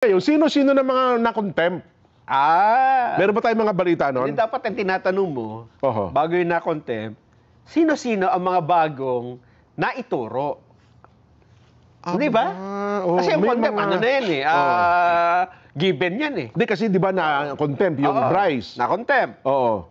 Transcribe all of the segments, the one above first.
Yung sino-sino na mga na-contempt? Meron ba tayong mga balita noon? Hindi dapat ang tinatanong mo, Oho. bago yung na-contempt, sino-sino ang mga bagong naituro? Di ba? Oh, Kasi yung may contempt, mga- ano na yan eh, given yan eh. Hindi kasi di ba na-contempt yung Oo, Bryce? Na-contempt. Oo.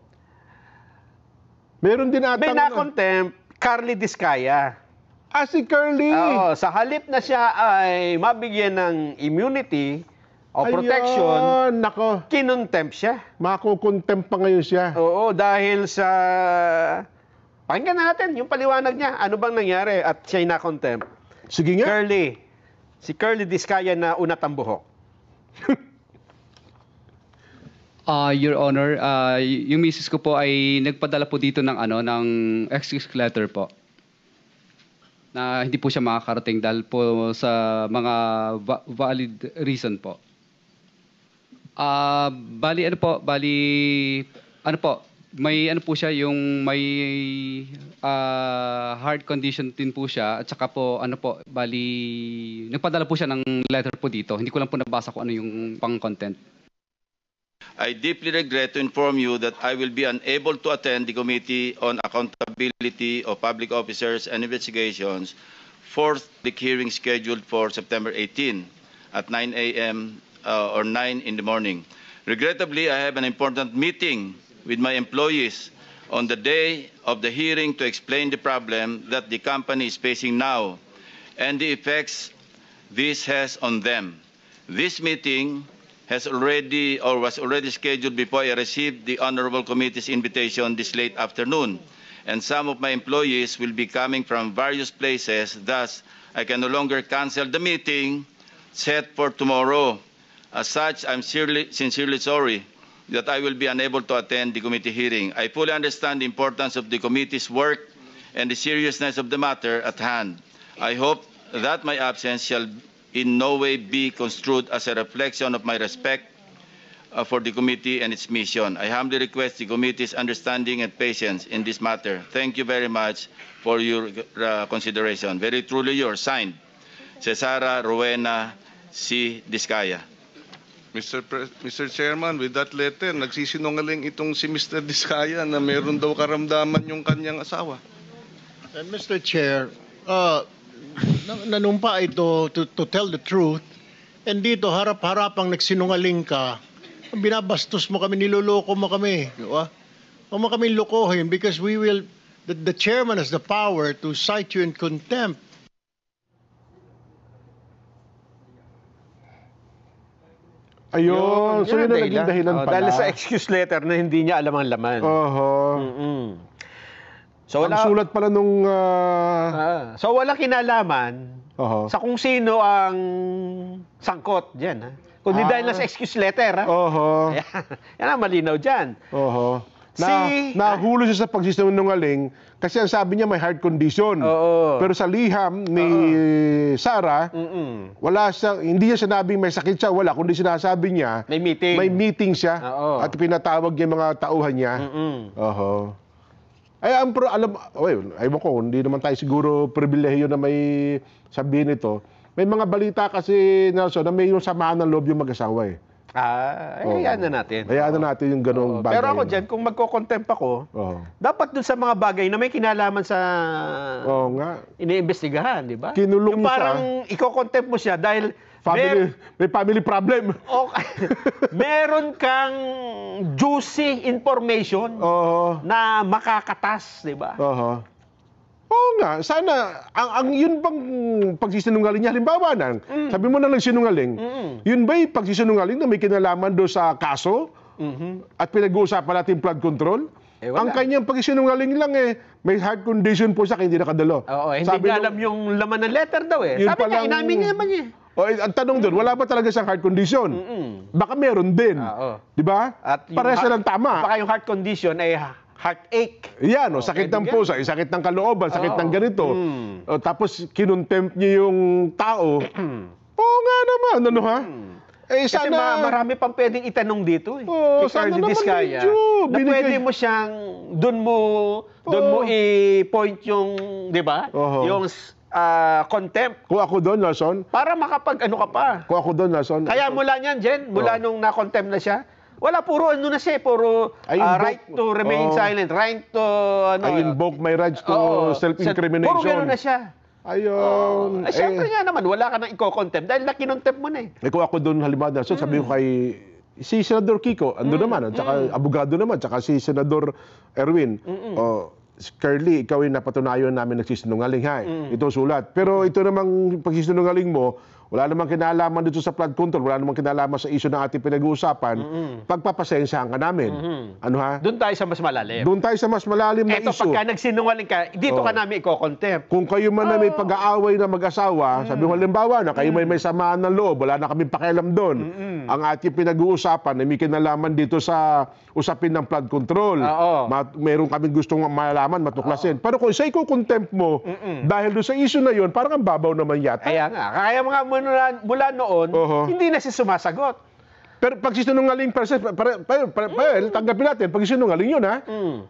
Meron din ata... May na-contempt, Carly Diskaya. Si Curly! Oo, sa halip na siya ay mabigyan ng immunity o protection, Ayun, nako. kinontempt siya. Makukontempt pa ngayon siya. Oo, dahil sa... Pakinggan natin yung paliwanag niya. Ano bang nangyari at siya'y na-contempt? Sige nga. Curly. Si Curly Diskaya na unat ang buhok. Your Honor, yung misis ko po ay nagpadala po dito ng ng excuse letter po. Na hindi po siya makakarating dahil po sa mga valid reason po. Bali may po siya yung may heart condition din po siya at saka po nagpadala po siya ng letter po dito. Hindi ko lang po nabasa kung ano yung pang-content. I deeply regret to inform you that I will be unable to attend the Committee on Accountability of Public Officers and Investigations, fourth public hearing scheduled for September 18 at 9 a.m. Or 9 in the morning. Regrettably, I have an important meeting with my employees on the day of the hearing to explain the problem that the company is facing now and the effects this has on them. This meeting was already scheduled before I received the Honorable Committee's invitation this late afternoon, and some of my employees will be coming from various places, thus I can no longer cancel the meeting set for tomorrow. As such, I'm sincerely sorry that I will be unable to attend the committee hearing. I fully understand the importance of the committee's work and the seriousness of the matter at hand. I hope that my absence shall in no way be construed as a reflection of my respect for the committee and its mission. I humbly request the committee's understanding and patience in this matter. Thank you very much for your consideration. Very truly yours, signed, Cesara Rowena C. Diskaya. Mr. Chairman, with that letter, nagsisinungaling itong si Mr. Diskaya na meron daw karamdaman yung kanyang asawa. And Mr. Chair, nanumpa ito to tell the truth, and dito harap-harapang nagsinungaling ka, binabastos mo kami, niloloko mo kami. Diba? Huwag mo kami lokohin because the chairman has the power to cite you in contempt. Ayun. So yun ang naging dahilan pala. Dahil sa excuse letter na hindi niya alam ang laman. Oho. So, Ang sulat pala nung... so walang kinalaman Oho. sa kung sino ang sangkot dyan. Kundi dahil na sa excuse letter. Oho. Yan ang malinaw dyan. Oho. Nahulo siya sa pagsisinungaling kasi ang sabi niya may heart condition. Oo. Pero sa liham ni Sarah, wala siya, hindi niya sinabing may sakit siya, wala. Kundi sinasabi niya, May meeting. may meeting siya Oo. at pinatawag niya yung mga tauhan niya. Oho. Ay, aywan ko, hindi naman tayo siguro pribilehiyo na may sabihin ito. May mga balita kasi, Nelson, na may yung samahan ng loob yung mag-asawa eh. Hayaan na natin. Hayaan na natin yung ganong bagay. Pero ako dyan, kung magko-contempt ako, dapat dun sa mga bagay na may kinalaman sa iniimbestigahan, di ba? Kinulong yung parang iko-contempt mo siya dahil may family problem. Meron kang juicy information na makakatas, di ba? Oo nga, sana, ang yun bang pagsisinungaling niya, halimbawa sabi mo na nagsinungaling, yun ba'y pagsisinungaling na may kinalaman do sa kaso? At pinag-uusapan natin flood control? Ang kanyang pagsisinungaling lang may heart condition po siya kaya hindi nakadalo. Hindi niya alam yung laman ng letter daw eh. Sabi niya, inamin niya naman niya. Ang tanong doon, wala ba talaga siyang heart condition? Baka meron din. Di ba? Parehas na lang tama. Baka yung heart condition ay heartache. Yan, sakit ng puso, sakit ng kalooban, sakit ng ganito. Tapos kinontempt niya yung tao. Oo nga naman, ano ha? Kasi marami pang pwedeng itanong dito eh. Kay Carly Diskaya. Na pwede mo siyang, doon mo i-point yung, di ba? Yung contempt Kung ako doon, Nelson, para makapag-ano ka pa. kung ako doon, Nelson, Kaya mula niyan, Jen, mula nung na-contempt na siya, wala, puro ano na siya, puro I invoke- right to remain silent, right to, I invoke my rights to Oo. self-incrimination. Puro gano'n na siya. Ayun. Siyempre nga naman, wala ka nang i-contempt dahil na-kinontempt mo na eh. Kung ako doon, halimbawa, Nelson, sabi ko kay si Senador Kiko, ando naman, at saka abogado naman, tsaka si Senador Erwin. Curly, ikaw ay napatunayan namin nagsisinungaling, ha? Ito sulat. Pero ito namang pagsisinungaling mo, wala namang kinalaman dito sa flood control, wala namang kinalaman sa issue na ating pinag-uusapan, pagpapasensyahan ka namin. Ano ha? Doon tayo sa mas malalim. Doon tayo sa mas malalim na Eto, issue. pagka nagsinungaling ka, dito ka namin i-contempt. Kung kayo man na may pag-aaway na mag-asawa, sabi ko halimbawa na kayo may samaan ng loob, wala na kaming pakialam doon. Ang ating pinag-uusapan ay may kinalaman dito sa usapin ng flood control. Oo. Meron kaming gustong malaman, matuklasin. Pero kung sa i-contempt mo, dahil doon sa issue na yon, parang ang babaw naman yata. Kaya nga, kaya mga mula noon, Oho. hindi na siya sumasagot. Pero pag sinungaling, tanggapin natin, pag sinungaling yun, ha?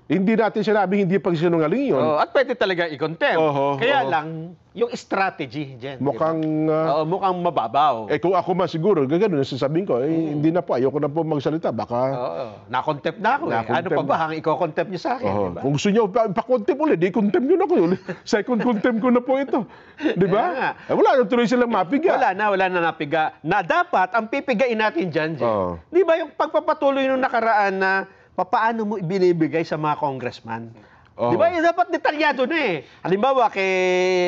Hindi natin sinabing hindi pag sinungaling yun. At pwede talaga i-contempt. Oho, Kaya oho. lang, yung strategy, Jen. Mukhang, Oo, mukhang mababaw. kung ako man siguro, gano'n, sasabihin ko, hindi na po, ayoko na po magsalita, baka... Oo, na-contempt na ako eh. Ano Na-contempt pa ba ang i-contempt niyo sa akin? Oo. Diba? Kung gusto nyo pa-contempt ulit, di contempt nyo na ko yun. Second contempt ko na po ito. Di ba? Kaya nga. Wala na tuloy silang mapiga. Wala na napiga. Na dapat, ang pipigain natin dyan, Jen. Oo. Di ba yung pagpapatuloy nung nakaraan na papaano mo ibinibigay sa mga congressman? Oo. Di ba? Yung dapat detalyado na eh. Halimbawa kay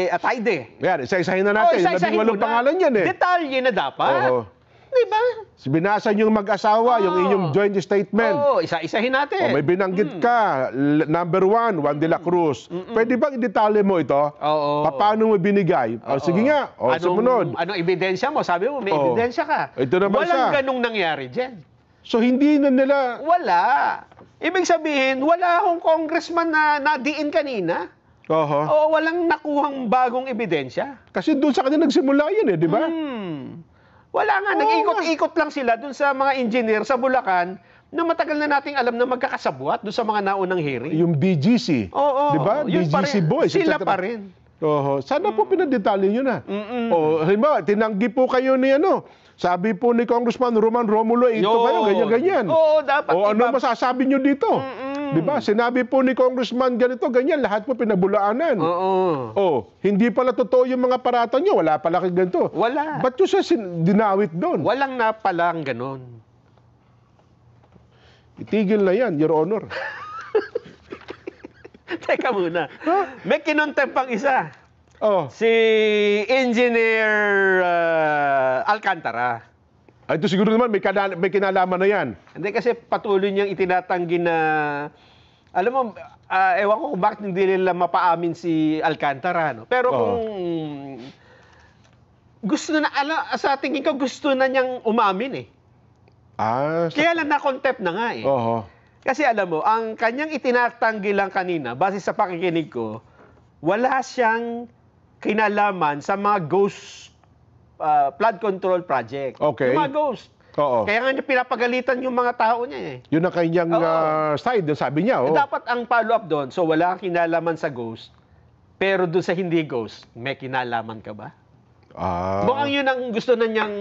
Atayde. Yan, isa-isahin na natin. isa-isahin mo 18 na. pangalan yan eh. Detalye na dapat. Oo. Di ba? Binasa nyo yung mag-asawa, yung inyong joint statement. Oo, isa-isahin natin. May binanggit ka, number 1, Juan de la Cruz. Pwede bang i-detalye mo ito? Oo. Paano mo binigay? Sige nga, sumunod. Anong ebidensya mo? Sabi mo, may Oo. ebidensya ka. Ito naman Walang siya. ganong nangyari dyan. So hindi na nila... Wala. Ibig sabihin, wala akong congressman na nadiin kanina. Oho. O walang nakuhang bagong ebidensya. Kasi doon sa kanila nagsimula yun eh, di ba? Wala nga, nag-ikot-ikot lang sila dun sa mga engineer sa Bulacan na matagal na nating alam na magkakasabwat dun sa mga naunang hearing. Yung BGC. Oo, Di ba? yun pa BGC rin. boys. Sila etc. pa rin. Oho. Sana po pinadetalye nyo na. O, halimbawa, tinanggi po kayo ni ano, sabi po ni Congressman Roman Romulo, ito Yun. kayo, ganyan-ganyan. Oo, dapat O ano masasabi nyo dito? Di ba? Sinabi po ni Congressman ganito, ganyan, lahat po pinabulaanan. Oo. Oh, hindi pala totoo yung mga parata nyo, wala pala kay ganito. Wala. Ba't nyo siya dinawit doon? Walang napalang ganon. Itigil na yan, Your Honor. Teka muna. May kinontempt pang isa. Oh, Si Engineer Alcantara. ito siguro naman may kinalaman na yan. Hindi kasi patuloy niyang itinatanggi na, alam mo, ewan ko kung bakit hindi nila mapaamin si Alcantara. No? Pero kung gusto na, sa tingin ko gusto na niyang umamin eh. Kaya lang na-contempt na nga eh. Oho. Kasi alam mo, ang kanyang itinatanggi lang kanina, base sa pakikinig ko, wala siyang kinalaman sa mga ghost flood control project. Okay. Yung mga ghost. Oo. Kaya nga niya pinapagalitan yung mga tao niya eh. Yun ang kanyang side, yung sabi niya. Oh. Dapat ang follow-up doon, so wala kang kinalaman sa ghost, pero doon sa hindi ghost, may kinalaman ka ba? Mukhang yun ang gusto na niyang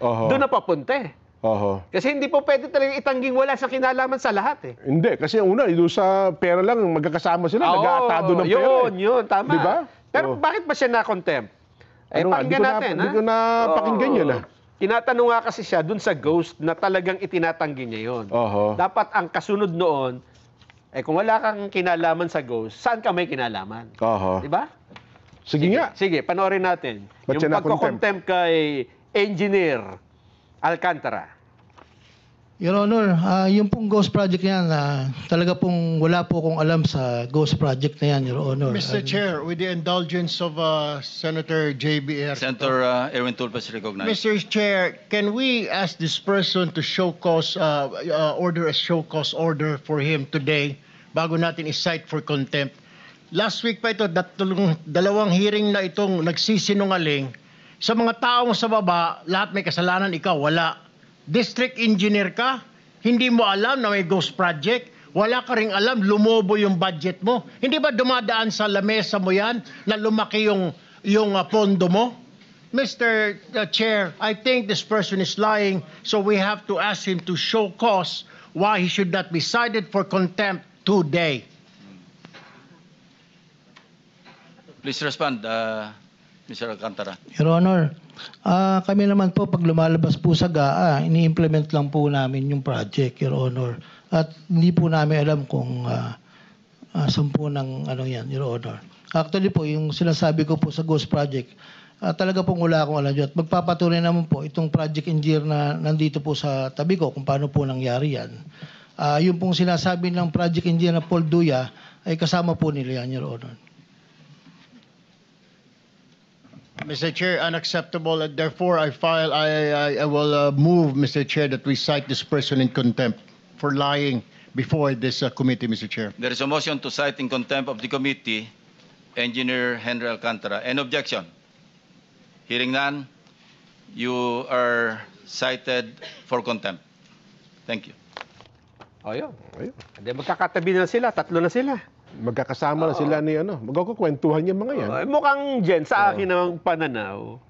doon na papunta eh. Oho. Kasi hindi po pwede talaga itangging wala sa kinalaman sa lahat eh. Hindi, kasi una, doon sa pera lang, magkakasama sila, nag-aatado ng pera. Yun, tama. Di ba? Pero bakit ba siya na-contempt? Pakinggan natin. Hindi ko na pakinggan yun. Tinatanong nga kasi siya dun sa ghost na talagang itinatanggi niya yun. Oho. Dapat ang kasunod noon, kung wala kang kinalaman sa ghost, saan ka may kinalaman? Oho. Di ba? Sige nga. Sige, panoorin natin. Ba't Yung siya na-contempt? pagko-contempt kay Engineer Alcantara. Your Honor, yung pong ghost project niyan, talaga pong wala po akong alam sa ghost project na yan, Your Honor. Mr. Chair, with the indulgence of Senator J.B. Erto. Senator Erwin Tulfas recognized. Mr. Chair, can we ask this person to show cause, order a show cause order for him today bago natin i-cite for contempt? Last week pa ito, dalawang hearing na itong nagsisinungaling. Sa mga taong sa baba, lahat may kasalanan, ikaw wala. District engineer ka, hindi mo alam na may ghost project, wala ka ring alam, lumobo yung budget mo. Hindi ba dumadaan sa lamesa mo yan na lumaki yung yung pondo mo? Mr. Chair, I think this person is lying, so we have to ask him to show cause why he should not be cited for contempt today. Please respond, Mr. Alcantara. Your Honor, kami naman po pag lumalabas po sa GAA, ini-implement lang po namin yung project, Your Honor. At hindi po namin alam kung saan po ng ano yan, Your Honor. Actually po, yung sinasabi ko po sa Ghost Project, talaga pong wala akong alam dyan. At magpapatunay naman po itong project engineer na nandito po sa tabi ko kung paano po nangyari yan. Yung pong sinasabi ng project engineer na Paul Duya ay kasama po nila yan, Your Honor. Mr. Chair, unacceptable. And therefore, I will move, Mr. Chair, that we cite this person in contempt for lying before this committee, Mr. Chair. There is a motion to cite in contempt of the committee, Engineer Henry Alcantara. Any objection? Hearing none, you are cited for contempt. Thank you. Ayun. Hindi, magkakatabi na sila, tatlo na sila. Magkakasama na sila ni ano. Magkakwentuhan yung mga yan. Mukhang Jen, sa akin namang pananaw,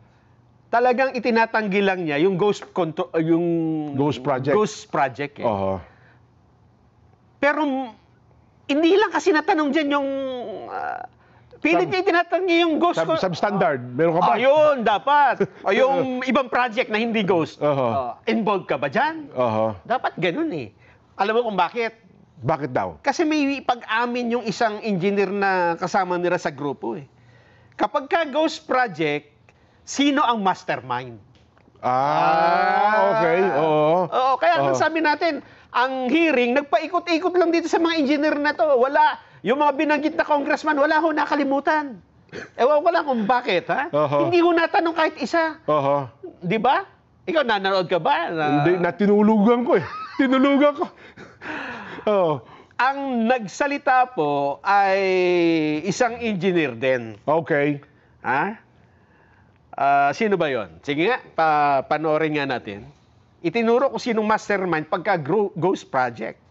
talagang itinatanggi lang niya yung Ghost Project. Ghost Project. Oo. Pero hindi lang kasi natanong dyan yung pilit niya itinatanggi yung Ghost. Substandard. Meron ka ba? Ayun, dapat. O yung ibang project na hindi Ghost. Oo. Involved ka ba dyan? Oo. Dapat ganun eh. Alam mo kung bakit? Bakit daw? Kasi may pag-amin yung isang engineer na kasama nila sa grupo eh. Kapag ka Ghost Project, sino ang mastermind? Okay. Oo. Oo, kaya sabi natin, ang hearing, nagpaikot-ikot lang dito sa mga engineer na to. Wala, yung mga binanggit na congressman, wala ho nakalimutan. Ewan ko lang kung bakit, ha? Hindi ho natanong kahit isa. Di ba? Ikaw, nanonood ka ba? Hindi, tinulugan ko eh. Tinulugan ko. Ang nagsalita po ay isang engineer din. Okay. Ha? Sino ba yon? Sige nga, panoorin nga natin. Itinuro ko sinong mastermind pagka Ghost Project.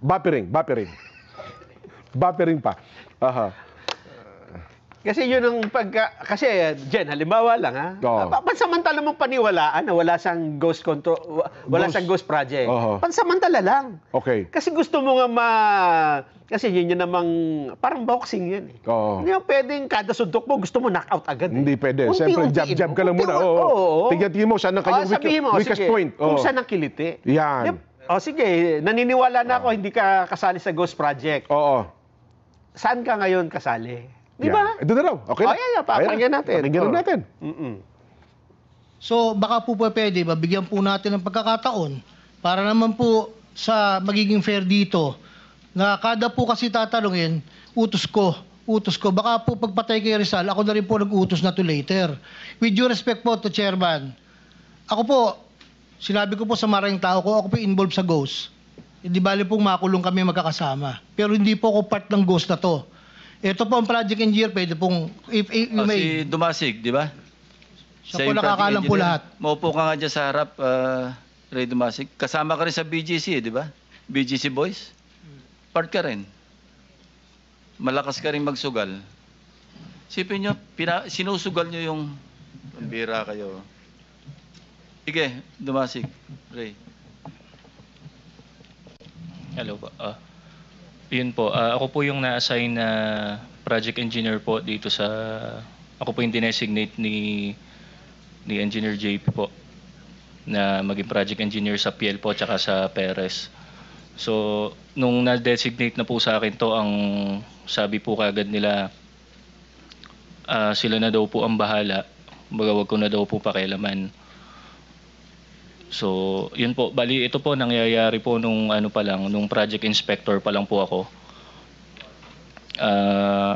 Buffering pa. Kasi yun ang kasi Jen, halimbawa lang ha. Pansamantala mong paniwalaan na wala siyang ghost control, wala siyang ghost project. Pansamantala lang. Okay. Kasi gusto mo nga kasi yun namang parang boxing yan eh. Hindi mo pwedeng kada suntok mo gusto mo knockout agad. Hindi pwede. Siyempre jab ka lang muna. Tingnan mo saan ang kanyang weakest point. Kung saan ang kiliti. Yan. Sige, naniniwala na ako hindi ka kasali sa ghost project. Saan ka ngayon kasali? Di ba? Ito na raw. Okay na. Papakinggan natin. Pakinggan natin. So baka po pwede, mabigyan po natin ng pagkakataon para naman po sa magiging fair dito na kada po kasi tatanungin, utos ko. Baka po pagpatay kay Rizal, ako na rin po nag-utos na to later. With due respect po to Chairman, ako po, sinabi ko po sa maraming tao ko, ako po involved sa Ghost. Hindi bali pong makulong kami magkakasama. Pero hindi po ako part ng Ghost na to. Ito po ang project engineer, pwede pong, if you may. Si Dumasig, di ba? Siya po nakakalam po lahat. Maupo ka nga dyan sa harap, Ray Dumasig. Kasama ka rin sa BGC, di ba? BGC Boys. Part ka rin. Malakas ka rin magsugal. Sipin nyo, sinusugal nyo yung pambira kayo. Sige, Dumasig, Ray. Hello po. Yun po, ako po yung na-assign na project engineer po dito sa... Ako po yung dinesignate ni Engineer JP po na maging project engineer sa PL po tsaka sa Perez. So, nung na-designate na po sa akin to, ang sabi po kagad nila, sila na daw po ang bahala. Wag ko na daw po pakialaman. So, yun po. Bali, ito po nangyayari po nung nung project inspector pa lang po ako.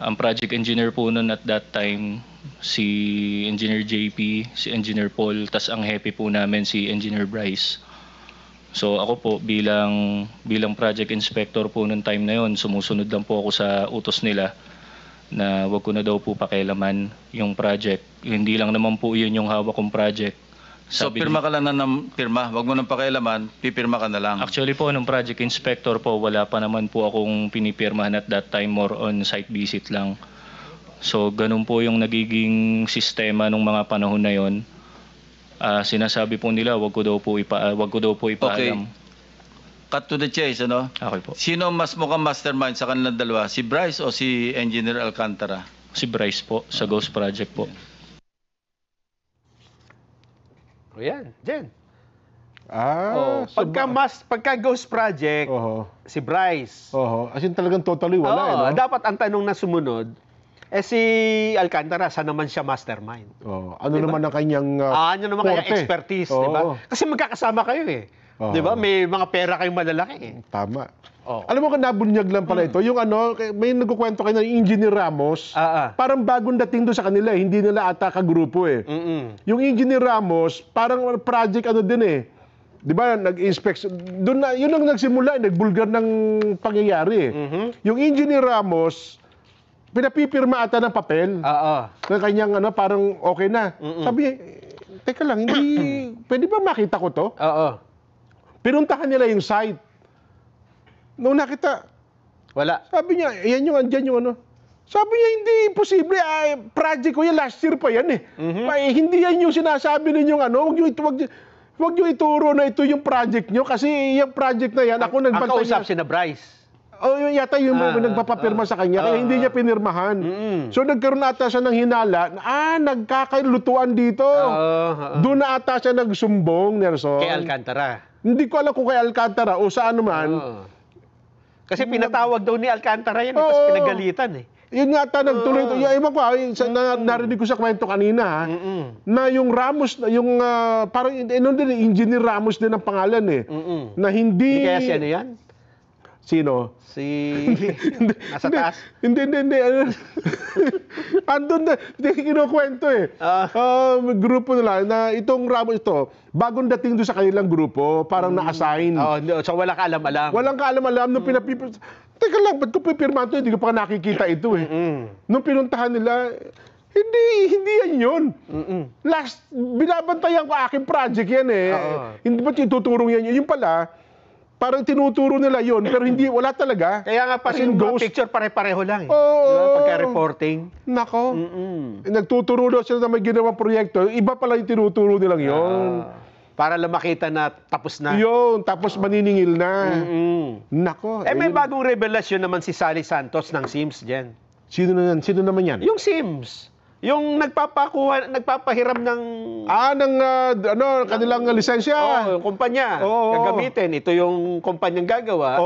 Ang project engineer po nun at that time, si Engineer JP, si Engineer Paul, tas ang happy po namin si Engineer Bryce. So, ako po bilang project inspector po nung time na yon, sumusunod lang po ako sa utos nila na wag ko na daw po pakialaman yung project. Hindi lang naman po yun yung hawak kong project. So pirma ka lang ng pirma, wag mo nang pakialaman, pipirma ka na lang. Actually po, nung project inspector po, wala pa naman po akong pinipirmahan at that time, more on site visit lang. So ganun po yung nagiging sistema nung mga panahon na yon. Sinasabi po nila, wag ko daw po ipaalam. Cut to the chase, ano? Okay po. Sino mas mukhang mastermind sa kanilang dalawa? Si Bryce o si Engineer Alcantara? Si Bryce po, sa Ghost Project po. O yan, Jen. So Pagka Ghost Project, si Bryce. As in talagang totally wala, no? Dapat ang tanong na sumunod, si Alcantara, saan naman siya mastermind? Ano naman ang kanyang ano naman kanyang expertise, di ba? Kasi magkakasama kayo eh. Di ba? May mga pera kayong malalaki eh. Tama. Alam mo, nabunyag lang pala ito. Yung may nagkukwento kayo ng Engineer Ramos, parang bagong dating doon sa kanila eh. Hindi nila ata kagrupo eh. Yung Engineer Ramos, parang project din eh. Di ba, nag-inspect. Doon na, yun ang nagsimula, nagbulgar ng pangyayari eh. Yung Engineer Ramos, pinapipirma ata ng papel. Ng kanyang parang okay na. Sabi niya, teka lang, hindi, pwede ba makita ko to? Pinuntahan nila yung site. Nung nakita, wala. Sabi niya, yan yung andyan yung Sabi niya, hindi imposible. Project ko yan, last year pa yan eh. Hindi yan yung sinasabi ninyong wag niyo ituro na ito yung project niyo kasi yung project na yan, ako nagbantay. Ang kausap si na Bryce. Yata yung nagpapapirma sa kanya, kaya hindi niya pinirmahan. So nagkaroon ata siya ng hinala, nagkakailutuan dito. Doon na ata siya nagsumbong, Nelson. Kay Alcantara. Hindi ko alam kung kay Alcantara o saan naman. Kasi pinatawag daw ni Alcantara yan, tapos pinagalitan eh. Yun nga ata nagtuloy. Yung iba ko, narinig ko sa kwento kanina, na yung Ramos, yung parang Engineer Ramos din ang pangalan eh. Na hindi... Hindi kaya si ano yan? Sino? Si... Nasa taas? Hindi. Andun na, hindi kinukwento eh. Grupo nila na itong Ramos ito, bagong dating doon sa kanilang grupo, parang na-assign. So wala ka alam-alam. Walang kaalam-alam nung pinapipirma. Teka lang, ba't ko pipirma ito? Hindi ko pa nakikita ito eh. Nung pinuntahan nila, hindi yan yun. Last, binabantayan ko aking project yan eh. Hindi ba tuturong yan? Yung pala, parang tinuturo nila yun, pero wala talaga. Kaya nga pati yung picture pare-pareho lang eh. Pagka-reporting. Nako. Nagtuturo daw sila na may ginawang proyekto. Iba pala yung tinuturo nilang yun. Para lang makita na tapos na. Yun, tapos maniningil na. Nako. May bagong revelasyon naman si Sally Santos ng Sims dyan. Sino naman yan? Yung Sims. Yung nagpapahiram ng... kanilang lisensya. Yung kumpanya. Gagamitin. Ito yung kumpanyang gagawa.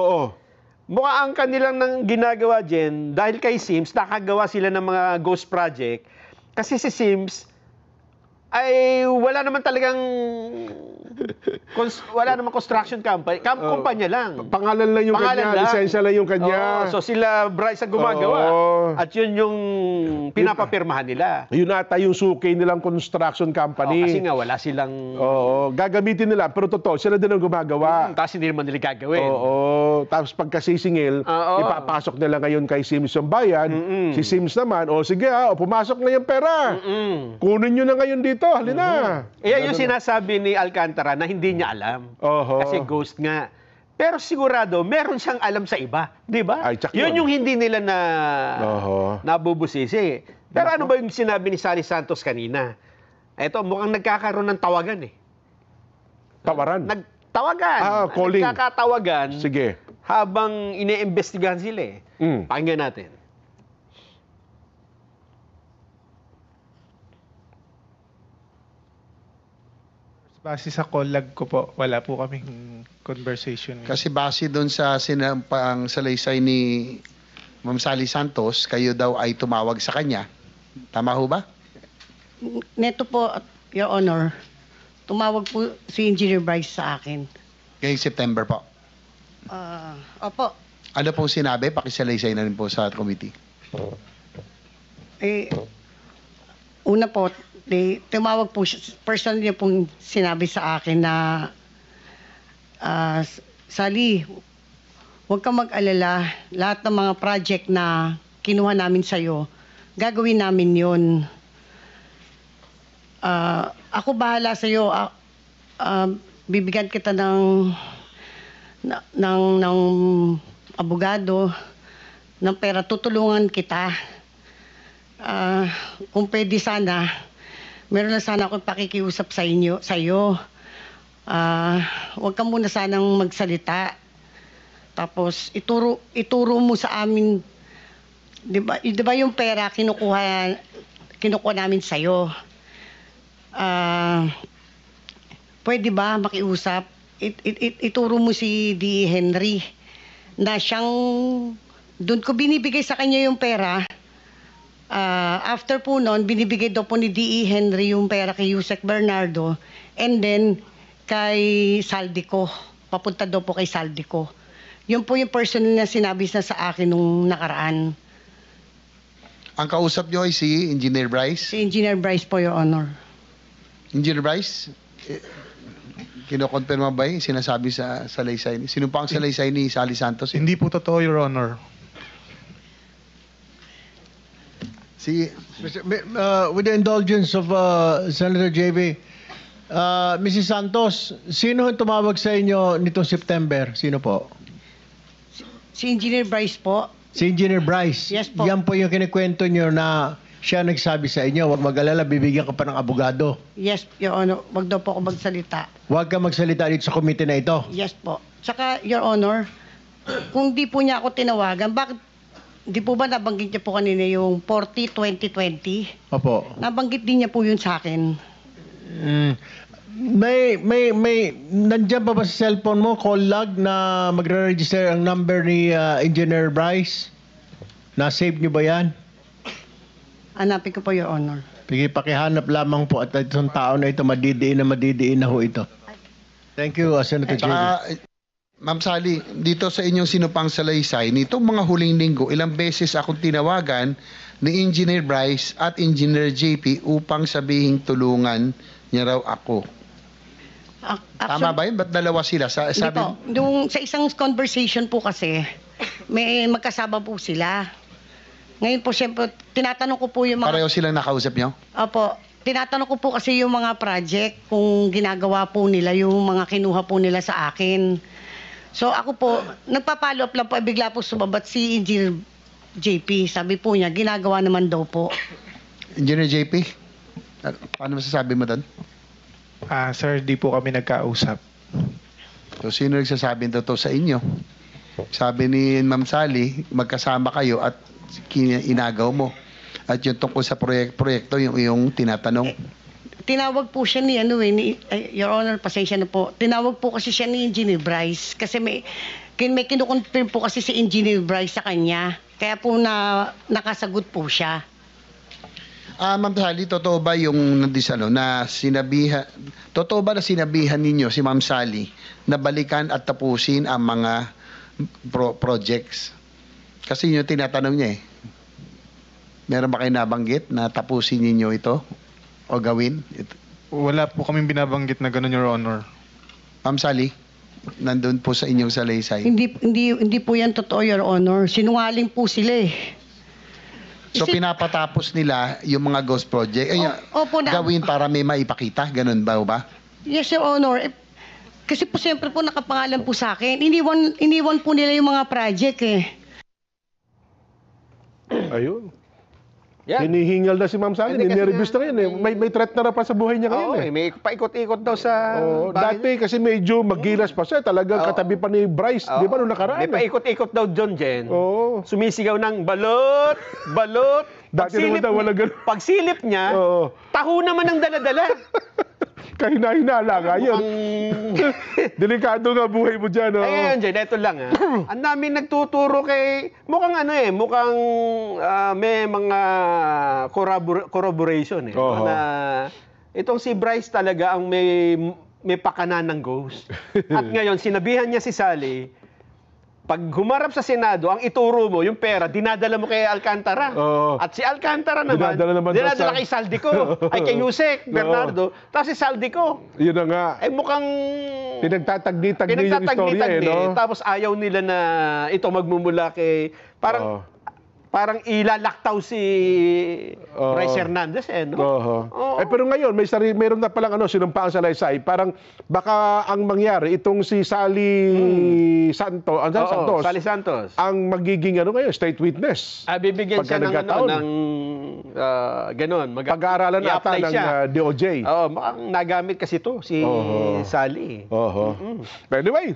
Mukha ang kanilang ginagawa dyan, dahil kay Sims, nakagawa sila ng mga ghost project. Kasi si Sims, ay wala naman talagang construction company. Kumpanya lang. Pangalan lang yung kanya, lisensya lang yung kanya. So sila Bryce ang gumagawa. At yun yung pinapapirmahan nila. Yun ata yung suki nilang construction company. Kasi nga wala silang... gagamitin nila. Pero totoo, sila din ang gumagawa. Tapos hindi naman nila gagawin. Tapos pagkasisingil, ipapasok nila ngayon kay Sims yung bayan. Si Sims naman, sige pumasok na yung pera. Kunin nyo na ngayon dito. Halina. Yan yung sinasabi ni Alcantara na hindi niya alam. Kasi ghost nga. Pero sigurado, meron siyang alam sa iba. Di ba? Yun yung hindi nila nabubusisi. Pero ano ba yung sinabi ni Sally Santos kanina? Eto, mukhang nagkakaroon ng tawagan eh. Tawaran? Tawagan. Calling. Nagkakatawagan. Sige. Habang ine-investigahan sila eh. Pakinggan natin. Base sa call log ko po, wala po kaming conversation. Kasi base doon sa sinampang salaysay ni Ma'am Sally Santos, kayo daw ay tumawag sa kanya. Tama ho ba? Neto po, Your Honor, tumawag po si Engineer Bryce sa akin. Ngayong September po. Opo. Ano pong sinabi? Pakisalaysay na rin po sa committee. Una po, tumawag po, personal niya pong sinabi sa akin na Sally, huwag kang mag-alala. Lahat ng mga project na kinuha namin sa'yo, gagawin namin yun. Ako bahala sa iyo. Bibigyan kita ng abogado, ng pera, tutulungan kita. Kung pwede sana, meron na sana akong pakikiusap sa iyo. Huwag ka muna sanang magsalita. Tapos ituro mo sa amin, 'di ba yung pera kinukuha namin sa iyo. Pwede ba makiusap? Ituro mo si D. Henry na siyang doon ko binibigay sa kanya yung pera. After po noon, binibigay daw po ni D.E. Henry yung pera kay Yusek Bernardo, and then kay Saldico. Papunta daw po kay Saldico. Yun po yung personal na sinabi na sa akin nung nakaraan. Ang kausap nyo ay si Engineer Bryce? Si Engineer Bryce po, Your Honor. Engineer Bryce, kinokonfirma ba yung sinasabi sa salaysay? Sino pa ang salaysay ni Sally Santos? Hindi po totoo, Your Honor. With the indulgence of Senator JB, Mrs. Santos, sino ang tumawag sa inyo nitong September? Sino po? Si Engineer Bryce po. Si Engineer Bryce? Yes po. Yan po yung kinikwento nyo na siya nagsabi sa inyo, huwag mag-alala, bibigyan ka pa ng abogado. Yes, Your Honor. Wag daw po ako magsalita. Huwag ka magsalita dito sa komite na ito. Yes po. Tsaka, Your Honor, kung di po niya ako tinawagan, bakit di po ba nabanggit niya po kanina yung 40-2020? Opo. Nabanggit din niya po yun sa akin. Nandiyan pa ba sa cellphone mo, call log, na magre-register ang number ni Engineer Bryce? Na-save niyo ba yan? Hanapin ko po, Your Honor. Sige, pakihanap lamang po at itong tao na ito, madidiin na ho ito. Thank you, Senator JB. Ma'am Sally, dito sa inyong sinupang salaysay, nitong mga huling linggo, ilang beses akong tinawagan ni Engineer Bryce at Engineer JP upang sabihing tulungan niya raw ako. Tama ba yun? Ba't dalawa sila? Hindi po. Sa isang conversation po kasi, may magkasama po sila. Ngayon po, siyempre, tinatanong ko po yung mga... Pareho silang nakausap niyo? Opo. Tinatanong ko po kasi yung mga project, kung ginagawa po nila, yung mga kinuha po nila sa akin. So ako po, nagpa-follow up lang po, bigla po sumabat si Engineer JP. Sabi po niya, ginagawa naman daw po. Engineer JP, paano masasabi mo doon? Sir, di po kami nagkausap. So sino nagsasabi to sa inyo? Sabi ni Ma'am Sally, magkasama kayo at inagaw mo. At yung tungkol sa proyekto, yung tinatanong. Tinawag po siya ni Your Honor, pasensya na po. Tinawag po kasi siya ni Engineer Bryce kasi may kinukonfirm po kasi si Engineer Bryce sa kanya. Kaya po nakasagot po siya. Ma'am Sally, totoo ba yung totoo ba na sinabihan ninyo si Ma'am Sally na balikan at tapusin ang mga projects? Kasi yun yung tinatanong niya eh. Meron ba kayo nabanggit na tapusin ninyo ito? O gawin? Wala po kaming binabanggit na gano'n, Your Honor. Ma'am Sally, nandun po sa inyong salaysay. Hindi po yan totoo, Your Honor. Sinungaling po sila eh. So pinapatapos nila yung mga ghost project. Gawin para may maipakita? Ganun ba? Yes, Your Honor. Kasi po siyempre po nakapangalan po sa akin. Iniwan po nila yung mga project eh. Ayun. Yan. Hinihingal na si Ma'am Sally. Ninervous na yan eh. May threat na pa sa buhay niya ngayon eh. May paikot-ikot daw sa dati kasi medyo magilas pa siya. Talagang katabi pa ni Bryce. Di ba nung nakaraan? May paikot-ikot daw John Jen. Oo. Sumisigaw ng balot, balot. Dati naman daw wala ganun. Pagsilip niya, taho naman ang dala-dala. Kahina-hinala nga yun. Delikado nga buhay mo dyan. Ayun, Jen, ito lang ha. Ang daming nagtuturo kay, mukhang may mga corroboration eh. Na itong si Bryce talaga ang may pakanan ng ghost. At ngayon, sinabihan niya si Sally, pag humarap sa Senado, ang ituro mo, yung pera, dinadala mo kay Alcantara. At si Alcantara naman, dinadala kay Saldico, ay kay Yusek Bernardo, tapos si Saldico. Yun na nga. Ay mukhang... Pinagtatagdi yung istorya eh, no? Tapos ayaw nila na ito magmumula kay... Parang parang ilalaktaw si Bryce Hernandez no? Oo. Pero ngayon mayroon na palang sinumpaang salaysay. Parang baka ang mangyari itong si Sally Santos, Sally Santos ang magiging ngayon state witness. Bibigyan siya ng ganon. Pag-aaralan ata ng DOJ. Nagamit kasi to si Sally. But anyway,